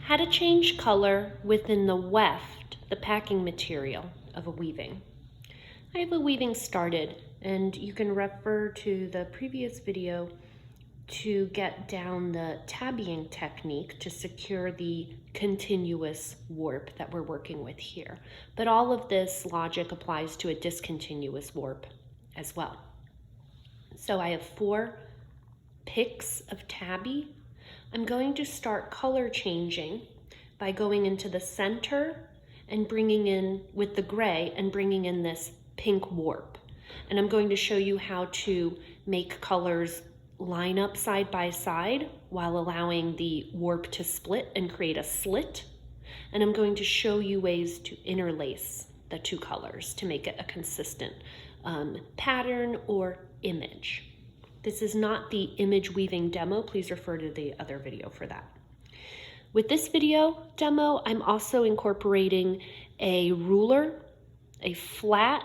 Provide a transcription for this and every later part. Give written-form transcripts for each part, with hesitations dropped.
How to change color within the weft, the packing material of a weaving. I have a weaving started, and you can refer to the previous video to get down the tabbying technique to secure the continuous warp that we're working with here. But all of this logic applies to a discontinuous warp as well. So I have 4 picks of tabby. I'm going to start color changing by going into the center and bringing in with the gray and bringing in this pink warp. And I'm going to show you how to make colors line up side by side while allowing the warp to split and create a slit. And I'm going to show you ways to interlace the 2 colors to make it a consistent pattern or image. This is not the image weaving demo. Please refer to the other video for that. With this video demo, I'm also incorporating a ruler, a flat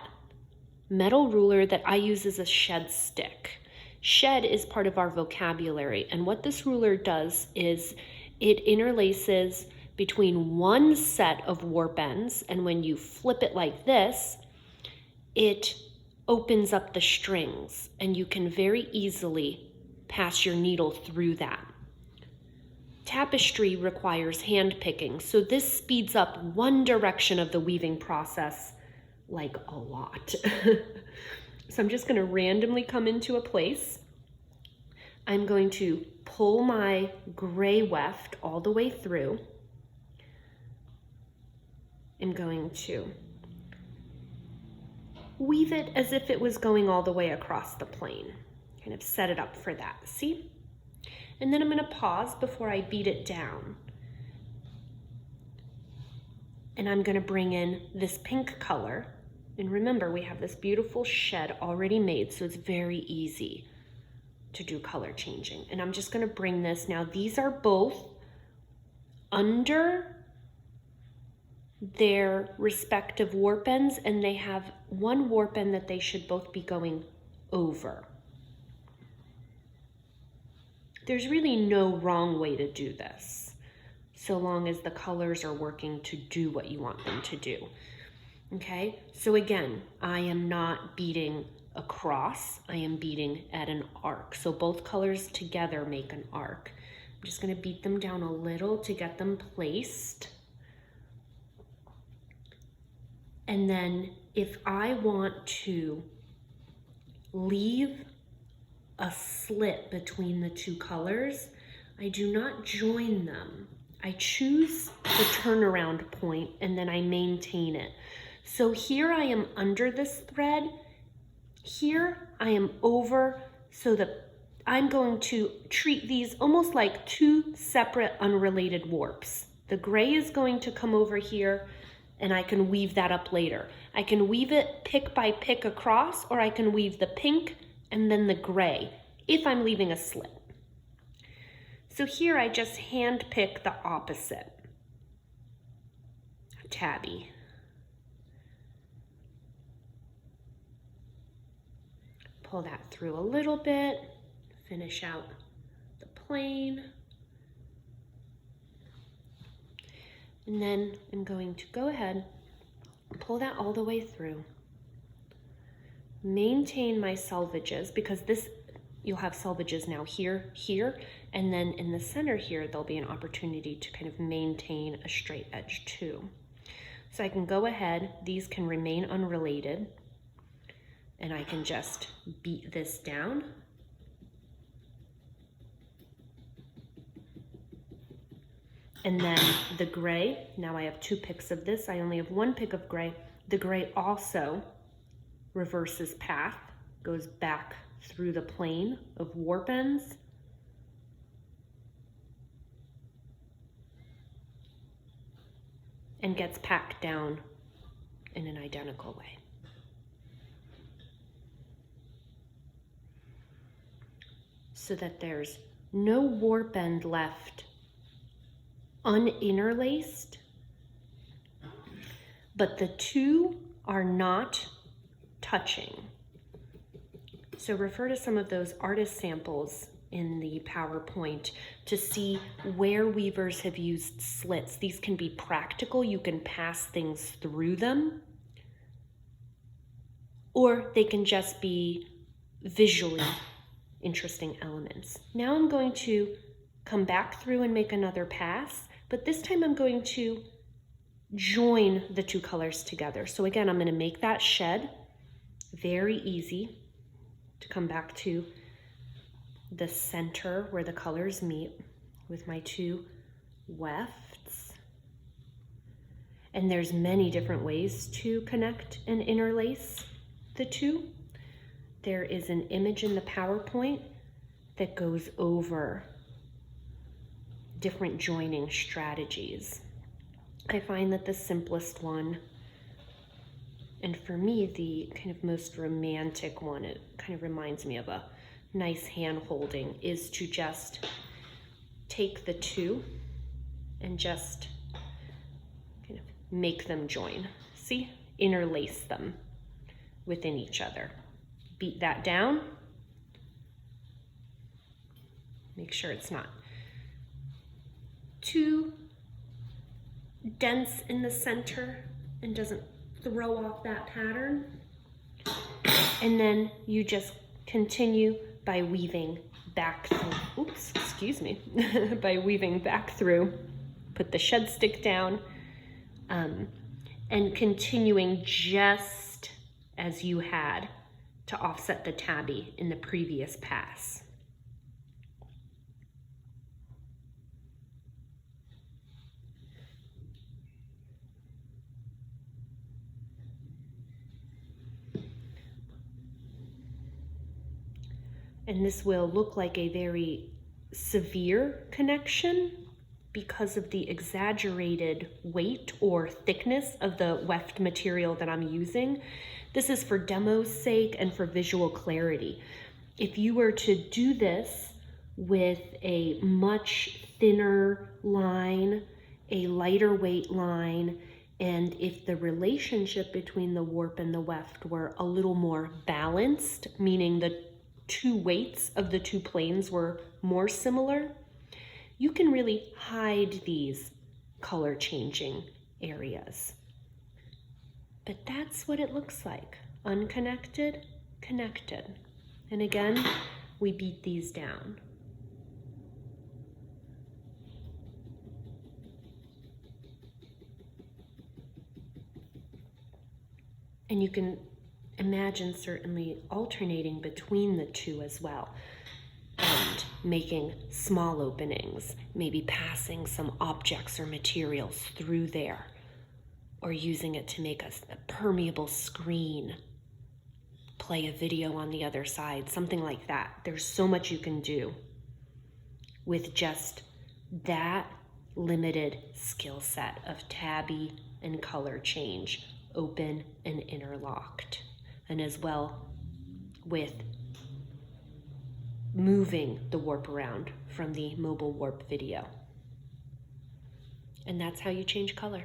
metal ruler that I use as a shed stick. Shed is part of our vocabulary, and what this ruler does is it interlaces between one set of warp ends, and when you flip it like this, it opens up the strings, and you can very easily pass your needle through that. Tapestry requires hand picking, so this speeds up one direction of the weaving process like a lot. So I'm just going to randomly come into a place. I'm going to pull my gray weft all the way through. I'm going to weave it as if it was going all the way across the plane. Kind of set it up for that, see? And then I'm going to pause before I beat it down. And I'm going to bring in this pink color. And remember, we have this beautiful shed already made, so it's very easy to do color changing. And I'm just going to bring this. Now, these are both under their respective warp ends, and they have one warp end that they should both be going over. There's really no wrong way to do this, so long as the colors are working to do what you want them to do. Okay, so again, I am not beating across, I am beating at an arc. So both colors together make an arc. I'm just going to beat them down a little to get them placed. And then if I want to leave a slit between the 2 colors, I do not join them. I choose the turnaround point and then I maintain it. So here I am under this thread, here I am over, so that I'm going to treat these almost like 2 separate unrelated warps. The gray is going to come over here, and I can weave that up later. I can weave it pick by pick across, or I can weave the pink and then the gray if I'm leaving a slit. So here I just hand pick the opposite tabby. Pull that through a little bit, finish out the plane. And then I'm going to go ahead and pull that all the way through. Maintain my selvages, because this, you'll have selvages now here, here, and then in the center here, there'll be an opportunity to kind of maintain a straight edge too. So I can go ahead, these can remain unrelated, and I can just beat this down. And then the gray, now I have 2 picks of this. I only have 1 pick of gray. The gray also reverses path, goes back through the plane of warp ends. And gets packed down in an identical way. So that there's no warp end left uninterlaced, but the 2 are not touching. So refer to some of those artist samples in the PowerPoint to see where weavers have used slits. These can be practical, you can pass things through them, or they can just be visually interesting elements. Now I'm going to come back through and make another pass, but this time I'm going to join the two colors together. So again, I'm going to make that shed. Very easy to come back to the center where the colors meet with my two wefts. And there's many different ways to connect and interlace the two. There is an image in the PowerPoint that goes over different joining strategies. I find that the simplest one, and for me, the kind of most romantic one, it kind of reminds me of a nice hand holding, is to just take the two and just kind of make them join. See? Interlace them within each other. Beat that down. Make sure it's not too dense in the center and doesn't throw off that pattern. And then you just continue by weaving back through, oops, excuse me, by weaving back through, put the shed stick down, and continuing just as you had to offset the tabby in the previous pass. And this will look like a very severe connection because of the exaggerated weight or thickness of the weft material that I'm using. This is for demo's sake and for visual clarity. If you were to do this with a much thinner line, a lighter weight line, and if the relationship between the warp and the weft were a little more balanced, meaning the two weights of the two planes were more similar, you can really hide these color changing areas. But that's what it looks like. Unconnected, connected. And again, we beat these down. And you can imagine certainly alternating between the two as well, and making small openings, maybe passing some objects or materials through there, or using it to make a permeable screen, play a video on the other side, something like that. There's so much you can do with just that limited skill set of tabby and color change, open and interlocked. And as well with moving the warp around from the mobile warp video. And that's how you change color.